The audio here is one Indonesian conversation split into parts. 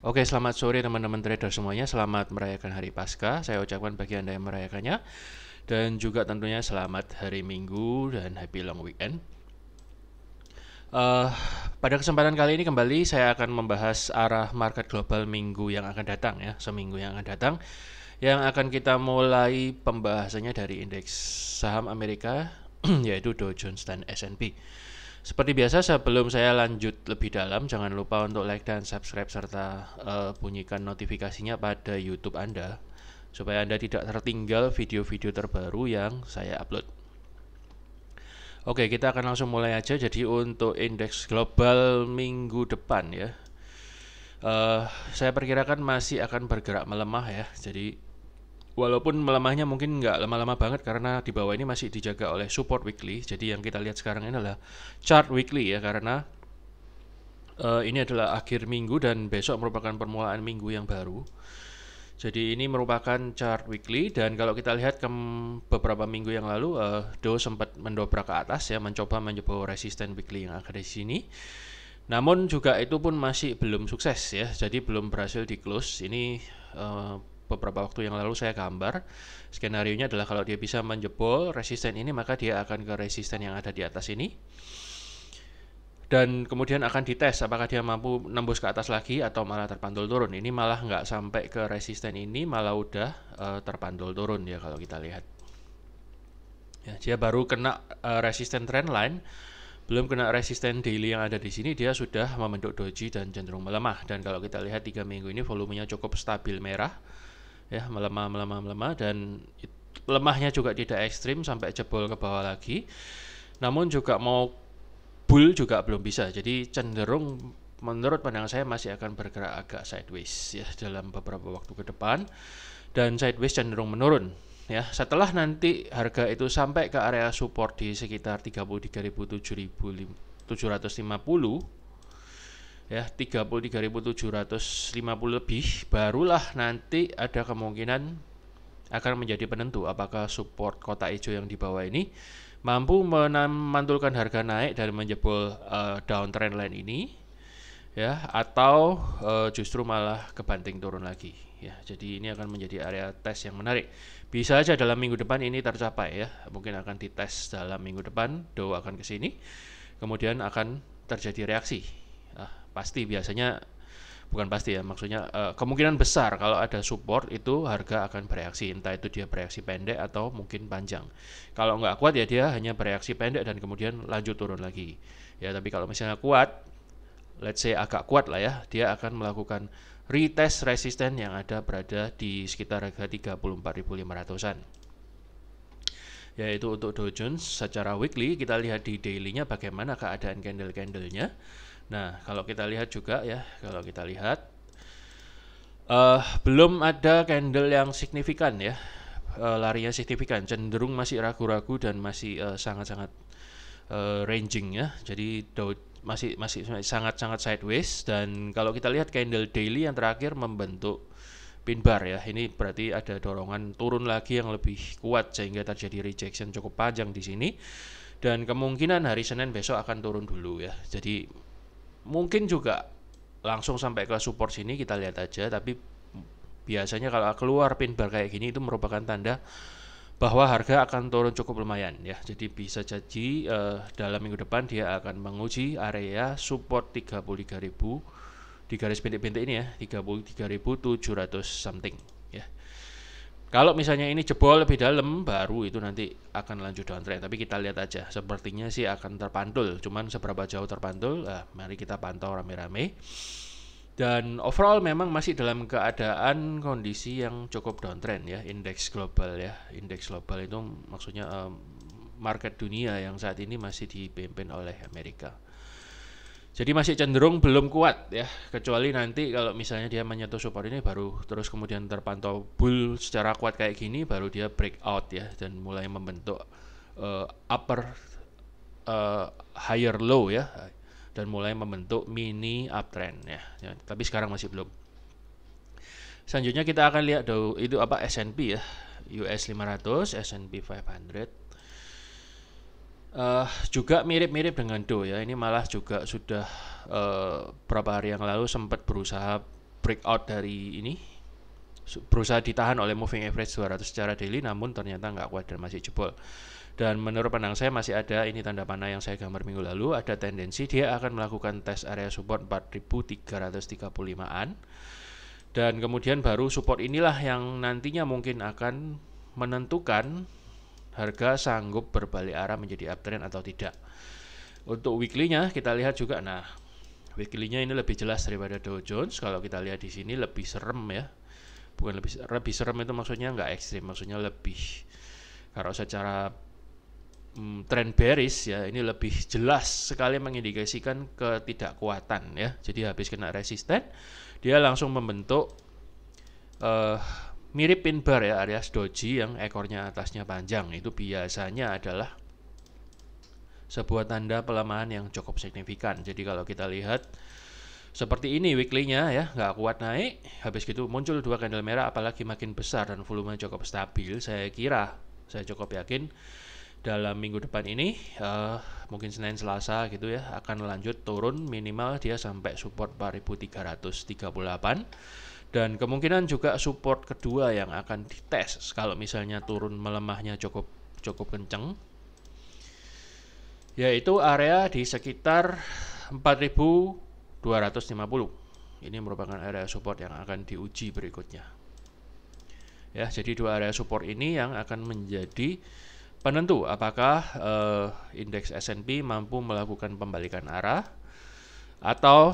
Oke, selamat sore teman-teman trader semuanya. Selamat merayakan Hari Paskah. Saya ucapkan bagi Anda yang merayakannya. Dan juga tentunya selamat hari Minggu dan happy long weekend. Eh, Pada kesempatan kali ini kembali saya akan membahas arah market global minggu yang akan datang ya, seminggu yang akan datang. Yang akan kita mulai pembahasannya dari indeks saham Amerika yaitu Dow Jones dan S&P. Seperti biasa sebelum saya lanjut lebih dalam, jangan lupa untuk like dan subscribe serta bunyikan notifikasinya pada YouTube Anda supaya Anda tidak tertinggal video-video terbaru yang saya upload. Oke, kita akan langsung mulai aja. Jadi untuk indeks global minggu depan ya, saya perkirakan masih akan bergerak melemah ya. Jadi walaupun melemahnya mungkin nggak lama-lama banget karena di bawah ini masih dijaga oleh support weekly. Jadi yang kita lihat sekarang ini adalah chart weekly ya, karena ini adalah akhir minggu dan besok merupakan permulaan minggu yang baru. Jadi ini merupakan chart weekly dan kalau kita lihat ke beberapa minggu yang lalu, Dow sempat mendobrak ke atas ya, mencoba menjebol resisten weekly yang ada di sini. Namun juga itu pun masih belum sukses ya, jadi belum berhasil di close. Ini beberapa waktu yang lalu saya gambar. Skenario-nya adalah kalau dia bisa menjebol resisten ini, maka dia akan ke resisten yang ada di atas ini. Dan kemudian akan dites apakah dia mampu nembus ke atas lagi atau malah terpantul turun. Ini malah nggak sampai ke resisten ini, malah udah terpantul turun ya kalau kita lihat. Ya, dia baru kena resisten trendline, belum kena resisten daily yang ada di sini, dia sudah membentuk doji dan cenderung melemah. Dan kalau kita lihat 3 minggu ini volumenya cukup stabil merah, ya melemah dan lemahnya juga tidak ekstrim sampai jebol ke bawah lagi. Namun juga mau bull juga belum bisa. Jadi cenderung menurut pandangan saya masih akan bergerak agak sideways ya dalam beberapa waktu ke depan, dan sideways cenderung menurun ya. Setelah nanti harga itu sampai ke area support di sekitar 33.750 ya, 33.750 lebih, barulah nanti ada kemungkinan akan menjadi penentu apakah support kotak hijau yang di bawah ini mampu memantulkan harga naik dan menjebol downtrend line ini ya, atau justru malah kebanting turun lagi ya. Jadi ini akan menjadi area tes yang menarik. Bisa aja dalam minggu depan ini tercapai ya, mungkin akan dites dalam minggu depan. Dow akan ke sini, kemudian akan terjadi reaksi. Pasti biasanya, bukan pasti ya, maksudnya kemungkinan besar kalau ada support itu harga akan bereaksi, entah itu dia bereaksi pendek atau mungkin panjang. Kalau nggak kuat ya dia hanya bereaksi pendek dan kemudian lanjut turun lagi ya. Tapi kalau misalnya kuat, let's say agak kuat lah ya, dia akan melakukan retest resisten yang ada berada di sekitar harga 34.500-an. Yaitu untuk Dow Jones secara weekly. Kita lihat di daily-nya bagaimana keadaan candle-candlenya. Nah, kalau kita lihat juga ya, kalau kita lihat belum ada candle yang signifikan ya, larinya signifikan, cenderung masih ragu-ragu dan masih sangat-sangat ranging ya. Jadi masih sangat-sangat sideways. Dan kalau kita lihat candle daily yang terakhir membentuk pin bar ya, ini berarti ada dorongan turun lagi yang lebih kuat sehingga terjadi rejection cukup panjang di sini. Dan kemungkinan hari Senin besok akan turun dulu ya. Jadi mungkin juga langsung sampai ke support sini, kita lihat aja. Tapi biasanya kalau keluar pin bar kayak gini itu merupakan tanda bahwa harga akan turun cukup lumayan ya. Jadi bisa jadi dalam minggu depan dia akan menguji area support 33.000 di garis bintik-bintik ini ya, 33.700 something ya. Kalau misalnya ini jebol lebih dalam, baru itu nanti akan lanjut downtrend. Tapi kita lihat aja, sepertinya sih akan terpantul. Cuman seberapa jauh terpantul, mari kita pantau rame-rame. Dan overall memang masih dalam keadaan kondisi yang cukup downtrend ya, indeks global ya. Indeks global itu maksudnya market dunia yang saat ini masih dipimpin oleh Amerika. Jadi masih cenderung belum kuat ya, kecuali nanti kalau misalnya dia menyentuh support ini baru terus kemudian terpantau bull secara kuat kayak gini, baru dia breakout ya dan mulai membentuk upper higher low ya, dan mulai membentuk mini uptrend ya. Tapi sekarang masih belum. Selanjutnya kita akan lihat itu apa, S&P ya, US 500, S&P 500. Juga mirip-mirip dengan Dow ya. Ini malah juga sudah berapa hari yang lalu sempat berusaha breakout dari ini, berusaha ditahan oleh moving average 200 secara daily, namun ternyata nggak kuat dan masih jebol. Dan menurut pandang saya masih ada, ini tanda panah yang saya gambar minggu lalu, ada tendensi dia akan melakukan tes area support 4335-an, dan kemudian baru support inilah yang nantinya mungkin akan menentukan harga sanggup berbalik arah menjadi uptrend atau tidak. Untuk weekly-nya kita lihat juga, nah weekly-nya ini lebih jelas daripada Dow Jones. Kalau kita lihat di sini lebih serem ya, bukan lebih serem itu maksudnya nggak ekstrim, maksudnya lebih, kalau secara trend bearish ya, ini lebih jelas sekali mengindikasikan ketidakkuatan ya. Jadi habis kena resisten, dia langsung membentuk mirip pin bar ya, alias doji yang ekornya atasnya panjang. Itu biasanya adalah sebuah tanda pelemahan yang cukup signifikan. Jadi kalau kita lihat seperti ini weekly-nya ya, nggak kuat naik, habis gitu muncul dua candle merah, apalagi makin besar dan volume cukup stabil, saya cukup yakin dalam minggu depan ini, mungkin Senin Selasa gitu ya, akan lanjut turun minimal dia sampai support 4338, dan kemungkinan juga support kedua yang akan dites kalau misalnya turun melemahnya cukup kenceng, yaitu area di sekitar 4250. Ini merupakan area support yang akan diuji berikutnya ya. Jadi dua area support ini yang akan menjadi penentu apakah indeks S&P mampu melakukan pembalikan arah atau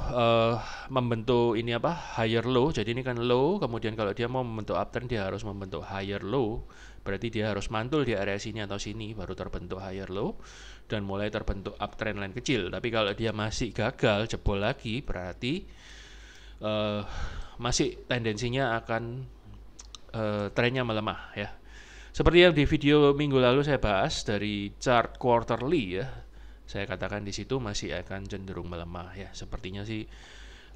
membentuk ini higher low. Jadi ini kan low, kemudian kalau dia mau membentuk uptrend dia harus membentuk higher low, berarti dia harus mantul di area sini atau sini baru terbentuk higher low dan mulai terbentuk uptrend line kecil. Tapi kalau dia masih gagal, jebol lagi, berarti masih tendensinya akan trennya melemah ya. Seperti yang di video minggu lalu saya bahas dari chart quarterly ya, saya katakan di situ masih akan cenderung melemah ya. Sepertinya sih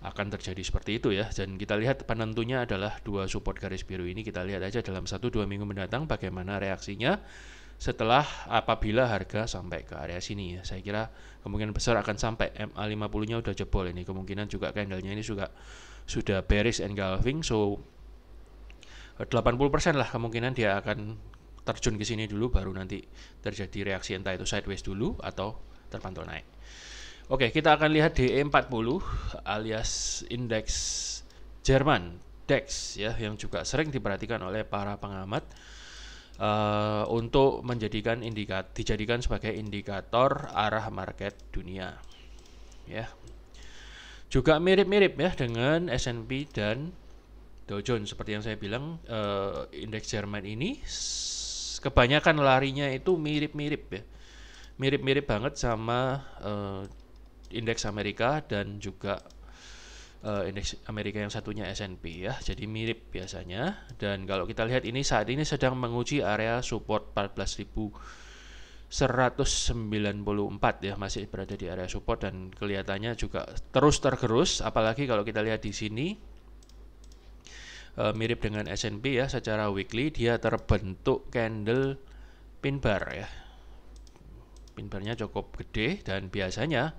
akan terjadi seperti itu ya. Dan kita lihat penentunya adalah dua support garis biru ini. Kita lihat aja dalam 1-2 minggu mendatang bagaimana reaksinya setelah apabila harga sampai ke area sini ya. Saya kira kemungkinan besar akan sampai MA50-nya udah jebol ini. Kemungkinan juga candlenya ini juga sudah bearish engulfing, so 80% lah kemungkinan dia akan terjun ke sini dulu, baru nanti terjadi reaksi entah itu sideways dulu atau terpantau naik. Oke, kita akan lihat DE40 alias indeks Jerman DAX ya, yang juga sering diperhatikan oleh para pengamat untuk dijadikan sebagai indikator arah market dunia ya. Juga mirip-mirip ya dengan S&P dan Dow Jones. Seperti yang saya bilang, indeks Jerman ini kebanyakan larinya itu mirip-mirip ya, mirip-mirip banget sama indeks Amerika dan juga indeks Amerika yang satunya S&P ya. Jadi mirip biasanya. Dan kalau kita lihat ini saat ini sedang menguji area support 14.194 ya, masih berada di area support dan kelihatannya juga terus tergerus. Apalagi kalau kita lihat di sini mirip dengan S&P ya, secara weekly dia terbentuk candle pin bar ya. Pin barnya cukup gede dan biasanya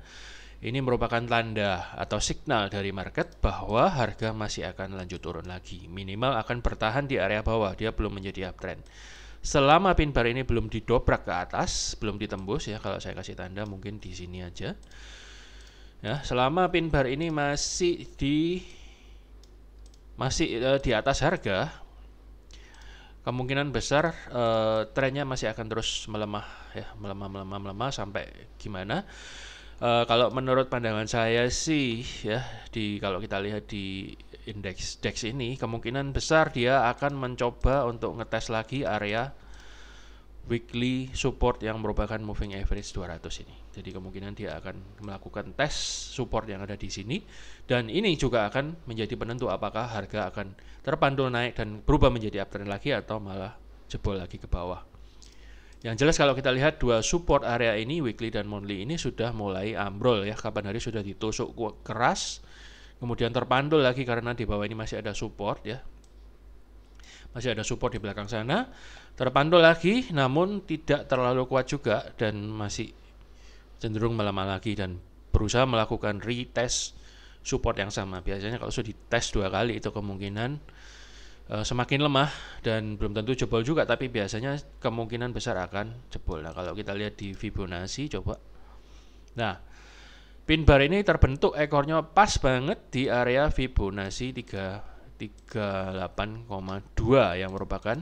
ini merupakan tanda atau signal dari market bahwa harga masih akan lanjut turun lagi. Minimal akan bertahan di area bawah, dia belum menjadi uptrend. Selama pin bar ini belum didobrak ke atas, belum ditembus ya, kalau saya kasih tanda mungkin di sini aja. Ya, selama pin bar ini masih di atas harga, kemungkinan besar trennya masih akan terus melemah ya, melemah sampai gimana? Kalau menurut pandangan saya sih ya, kalau kita lihat di indeks DAX ini, kemungkinan besar dia akan mencoba untuk ngetes lagi area weekly support yang merupakan moving average 200 ini. Jadi kemungkinan dia akan melakukan tes support yang ada di sini, dan ini juga akan menjadi penentu apakah harga akan terpantul naik dan berubah menjadi uptrend lagi atau malah jebol lagi ke bawah. Yang jelas kalau kita lihat dua support area ini, weekly dan monthly ini sudah mulai ambrol ya, kapan hari sudah ditusuk keras, kemudian terpantul lagi karena di bawah ini masih ada support ya. Masih ada support di belakang sana, terpantul lagi namun tidak terlalu kuat juga dan masih cenderung melemah lagi dan berusaha melakukan retest support yang sama. Biasanya kalau sudah dites 2 kali itu kemungkinan semakin lemah dan belum tentu jebol juga, tapi biasanya kemungkinan besar akan jebol. Nah, kalau kita lihat di Fibonacci coba. Nah, pin bar ini terbentuk ekornya pas banget di area Fibonacci 38,2 yang merupakan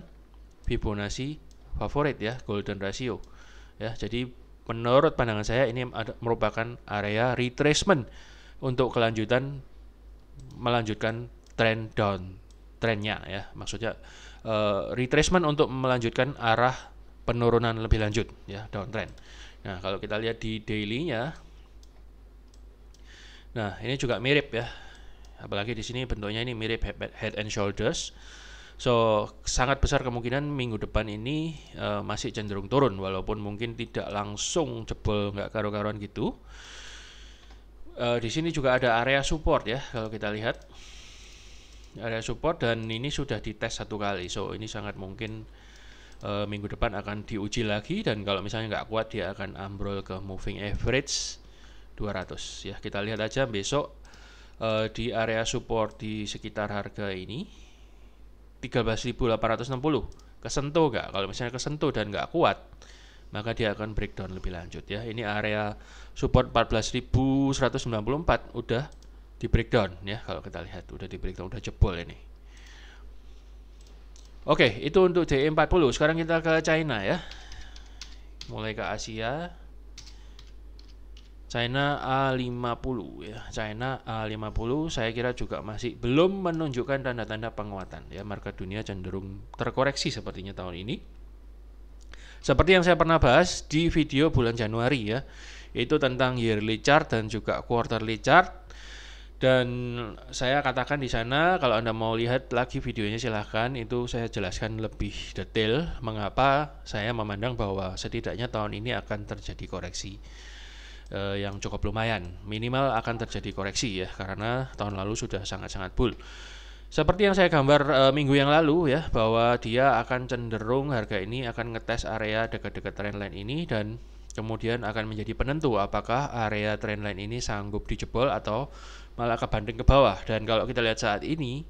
Fibonacci favorit ya, golden ratio. Ya, jadi menurut pandangan saya ini merupakan area retracement untuk melanjutkan trend down trennya ya, maksudnya retracement untuk melanjutkan arah penurunan lebih lanjut ya, downtrend. Nah, kalau kita lihat di daily-nya, nah ini juga mirip ya, apalagi di sini bentuknya ini mirip head and shoulders. So sangat besar kemungkinan minggu depan ini masih cenderung turun, walaupun mungkin tidak langsung jebol nggak karu-karuan gitu. Di sini juga ada area support ya, kalau kita lihat area support, dan ini sudah dites 1 kali. So ini sangat mungkin minggu depan akan diuji lagi, dan kalau misalnya nggak kuat dia akan ambrol ke moving average 200 ya. Kita lihat aja besok di area support di sekitar harga ini 13.860 kesentuh nggak. Kalau misalnya kesentuh dan nggak kuat, maka dia akan breakdown lebih lanjut ya. Ini area support 14.194 udah di breakdown ya, kalau kita lihat udah di breakdown, udah jebol ini. Oke, itu untuk DE40. Sekarang kita ke China ya. Mulai ke Asia. China A50 ya. China A50 saya kira juga masih belum menunjukkan tanda-tanda penguatan ya. Market dunia cenderung terkoreksi sepertinya tahun ini. Seperti yang saya pernah bahas di video bulan Januari ya, itu tentang yearly chart dan juga quarterly chart. Dan saya katakan di sana, kalau Anda mau lihat lagi videonya silahkan, itu saya jelaskan lebih detail mengapa saya memandang bahwa setidaknya tahun ini akan terjadi koreksi yang cukup lumayan. Minimal akan terjadi koreksi ya, karena tahun lalu sudah sangat-sangat bull. Seperti yang saya gambar minggu yang lalu ya, bahwa dia akan cenderung, harga ini akan ngetes area dekat-dekat trendline ini, dan kemudian akan menjadi penentu apakah area trendline ini sanggup dijebol atau malah kebanting ke bawah. Dan kalau kita lihat saat ini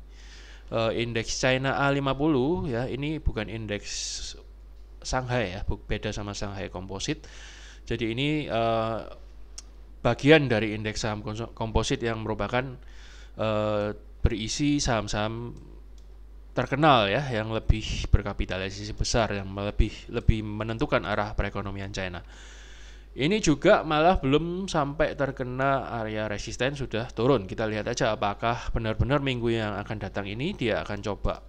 indeks China A50 ya, ini bukan indeks Shanghai ya, beda sama Shanghai Composite. Jadi ini bagian dari indeks saham komposit yang merupakan berisi saham-saham terkenal ya, yang lebih berkapitalisasi besar, yang lebih menentukan arah perekonomian China. Ini juga malah belum sampai terkena area resisten sudah turun. Kita lihat aja apakah benar-benar minggu yang akan datang ini dia akan coba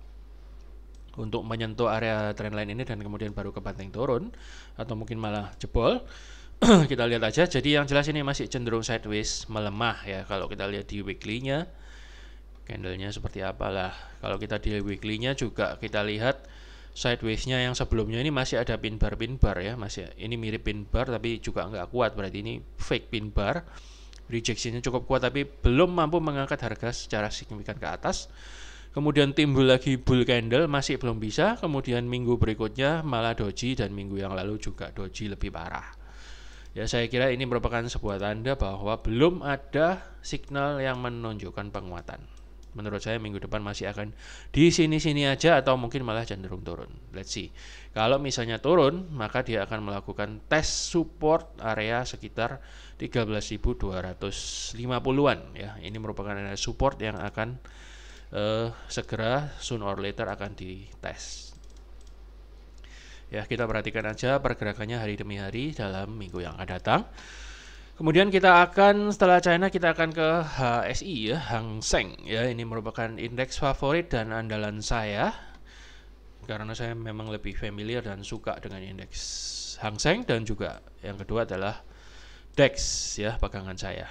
untuk menyentuh area trendline ini dan kemudian baru kebanting turun, atau mungkin malah jebol. Kita lihat aja. Jadi yang jelas ini masih cenderung sideways, melemah ya. Kalau kita lihat di weekly-nya, candle-nya seperti apalah. Kalau kita di weekly-nya juga kita lihat sideways-nya yang sebelumnya ini masih ada pin bar ya, masih ini mirip pin bar tapi juga nggak kuat, berarti ini fake pin bar. Rejection-nya cukup kuat tapi belum mampu mengangkat harga secara signifikan ke atas. Kemudian timbul lagi bull candle, masih belum bisa. Kemudian minggu berikutnya malah doji, dan minggu yang lalu juga doji lebih parah. Ya, saya kira ini merupakan sebuah tanda bahwa belum ada signal yang menunjukkan penguatan. Menurut saya minggu depan masih akan di sini-sini aja, atau mungkin malah cenderung turun. Let's see. Kalau misalnya turun, maka dia akan melakukan tes support area sekitar 13.250-an ya. Ini merupakan area support yang akan segera soon or later akan dites. Ya, kita perhatikan aja pergerakannya hari demi hari dalam minggu yang akan datang. Kemudian kita akan, setelah China, kita akan ke HSI ya, Hang Seng ya. Ini merupakan indeks favorit dan andalan saya, karena saya memang lebih familiar dan suka dengan indeks Hang Seng, dan juga yang kedua adalah DAX ya, pegangan saya.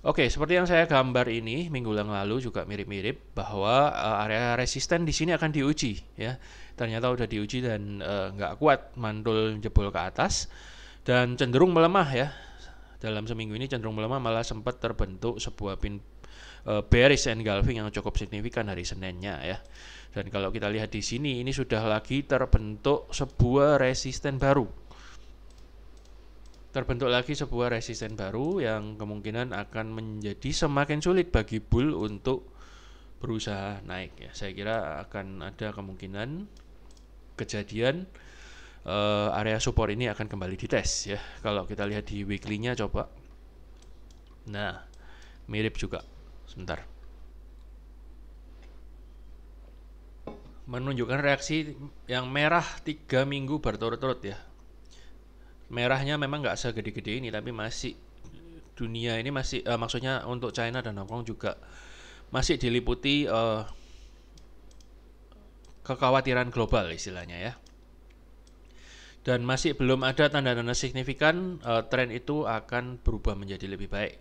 Oke, seperti yang saya gambar ini minggu yang lalu juga mirip-mirip, bahwa area resisten di sini akan diuji ya. Ternyata udah diuji dan nggak kuat, mantul jebol ke atas dan cenderung melemah ya. Dalam seminggu ini cenderung melemah, malah sempat terbentuk sebuah pin bearish engulfing yang cukup signifikan hari Seninnya ya. Dan kalau kita lihat di sini, ini sudah lagi terbentuk sebuah resisten baru. terbentuk lagi sebuah resisten baru yang kemungkinan akan menjadi semakin sulit bagi bull untuk berusaha naik ya. Saya kira akan ada kemungkinan kejadian area support ini akan kembali dites ya. Kalau kita lihat di weekly-nya coba. Nah, mirip juga. Sebentar. Menunjukkan reaksi yang merah 3 minggu berturut-turut ya. Merahnya memang nggak segede-gede ini, tapi masih dunia ini masih maksudnya untuk China dan Hong Kong juga masih diliputi kekhawatiran global istilahnya ya. Dan masih belum ada tanda-tanda signifikan tren itu akan berubah menjadi lebih baik.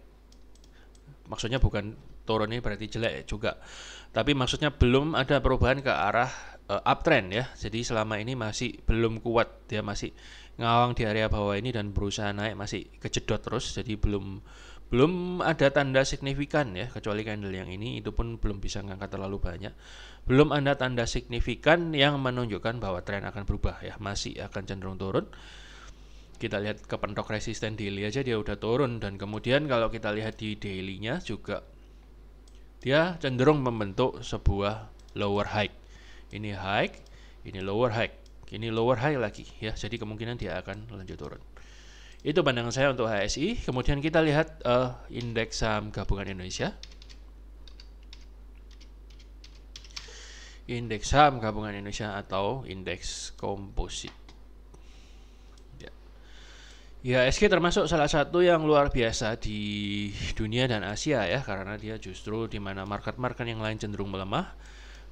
Maksudnya bukan turun ini berarti jelek juga, tapi maksudnya belum ada perubahan ke arah uptrend ya. Jadi selama ini masih belum kuat, dia masih ngawang di area bawah ini dan berusaha naik masih kejedot terus. Jadi belum ada tanda signifikan ya, kecuali candle yang ini itu pun belum bisa ngangkat terlalu banyak. Belum ada tanda signifikan yang menunjukkan bahwa tren akan berubah ya, masih akan cenderung turun. Kita lihat kepentok resisten daily aja dia udah turun, dan kemudian kalau kita lihat di daily-nya juga dia cenderung membentuk sebuah lower high. Ini high, ini lower high, ini lower high lagi ya. Jadi kemungkinan dia akan lanjut turun. Itu pandangan saya untuk HSI. Kemudian kita lihat indeks saham gabungan Indonesia. Indeks saham gabungan Indonesia atau indeks komposit. Ya, IHSG termasuk salah satu yang luar biasa di dunia dan Asia ya, karena dia justru di mana market-market yang lain cenderung melemah,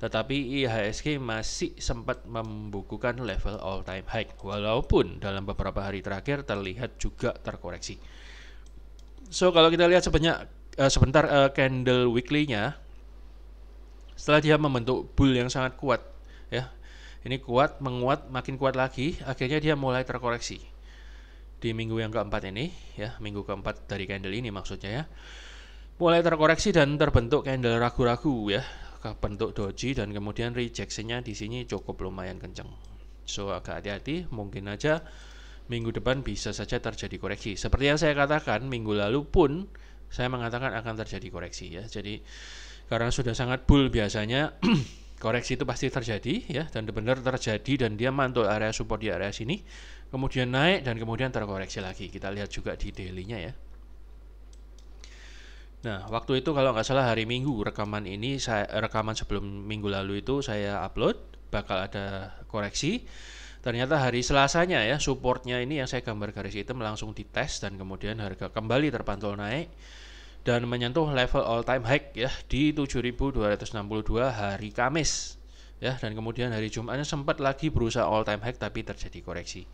tetapi IHSG masih sempat membukukan level all time high, walaupun dalam beberapa hari terakhir terlihat juga terkoreksi. So kalau kita lihat sebentar candle weekly-nya, setelah dia membentuk bull yang sangat kuat ya, ini kuat, menguat, makin kuat lagi, akhirnya dia mulai terkoreksi di minggu yang keempat ini ya, minggu keempat dari candle ini maksudnya ya, mulai terkoreksi dan terbentuk candle ragu-ragu ya, bentuk doji, dan kemudian rejection-nya di sini cukup lumayan kenceng. So agak hati-hati, mungkin aja minggu depan bisa saja terjadi koreksi. Seperti yang saya katakan minggu lalu pun saya mengatakan akan terjadi koreksi ya. Jadi karena sudah sangat bull biasanya koreksi itu pasti terjadi ya, dan benar terjadi, dan dia mantul area support di area sini, kemudian naik dan kemudian terkoreksi lagi. Kita lihat juga di daily-nya ya. Nah, waktu itu kalau nggak salah hari Minggu rekaman ini, rekaman sebelum minggu lalu itu saya upload bakal ada koreksi. Ternyata hari Selasanya ya, supportnya ini yang saya gambar garis hitam langsung dites, dan kemudian harga kembali terpantul naik dan menyentuh level all time high ya di 7.262 hari Kamis ya, dan kemudian hari Jumatnya sempat lagi berusaha all time high tapi terjadi koreksi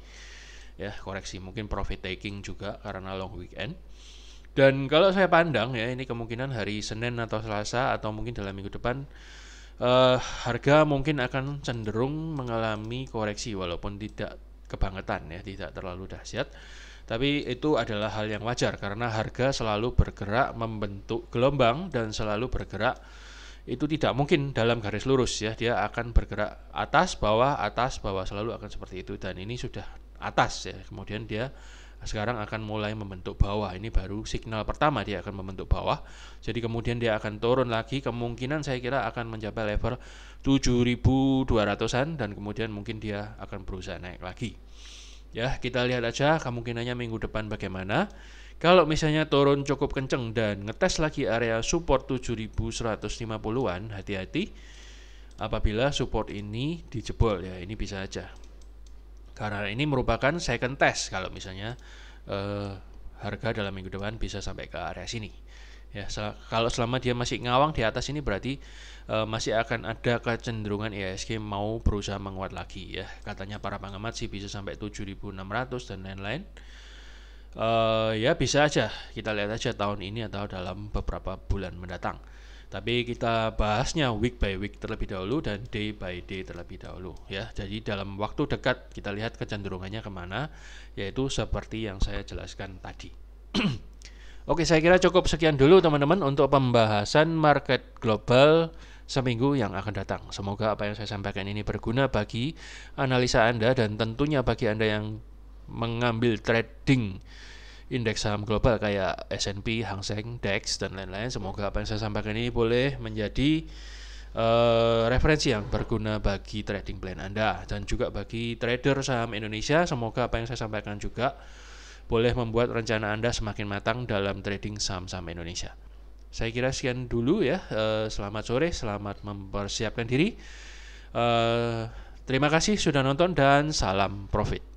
ya, koreksi mungkin profit taking juga karena long weekend. Dan kalau saya pandang ya, ini kemungkinan hari Senin atau Selasa atau mungkin dalam minggu depan harga mungkin akan cenderung mengalami koreksi, walaupun tidak kebangetan ya, tidak terlalu dahsyat. Tapi itu adalah hal yang wajar karena harga selalu bergerak membentuk gelombang, dan selalu bergerak itu tidak mungkin dalam garis lurus ya, dia akan bergerak atas bawah selalu akan seperti itu, dan ini sudah atas ya, kemudian dia sekarang akan mulai membentuk bawah. Ini baru signal pertama dia akan membentuk bawah, jadi kemudian dia akan turun lagi, kemungkinan saya kira akan mencapai level 7.200-an, dan kemudian mungkin dia akan berusaha naik lagi. Ya, kita lihat aja kemungkinannya minggu depan bagaimana. Kalau misalnya turun cukup kenceng dan ngetes lagi area support 7.150-an, hati-hati apabila support ini dijebol ya, ini bisa aja. Karena ini merupakan second test kalau misalnya harga dalam minggu depan bisa sampai ke area sini. Ya, kalau selama dia masih ngawang di atas ini berarti masih akan ada kecenderungan IHSG mau berusaha menguat lagi ya. Katanya para pengamat sih bisa sampai 7.600 dan lain-lain. Ya bisa aja, kita lihat aja tahun ini atau dalam beberapa bulan mendatang. Tapi kita bahasnya week by week terlebih dahulu dan day by day terlebih dahulu ya. Jadi dalam waktu dekat kita lihat kecenderungannya kemana, yaitu seperti yang saya jelaskan tadi. Oke, saya kira cukup sekian dulu teman-teman untuk pembahasan market global seminggu yang akan datang. Semoga apa yang saya sampaikan ini berguna bagi analisa Anda, dan tentunya bagi Anda yang mengambil trading indeks saham global kayak S&P, Hang Seng, DAX dan lain-lain. Semoga apa yang saya sampaikan ini boleh menjadi referensi yang berguna bagi trading plan Anda dan juga bagi trader saham Indonesia. Semoga apa yang saya sampaikan juga boleh membuat rencana Anda semakin matang dalam trading saham-saham Indonesia. Saya kira sekian dulu ya. Selamat sore, selamat mempersiapkan diri. Terima kasih sudah nonton dan salam profit.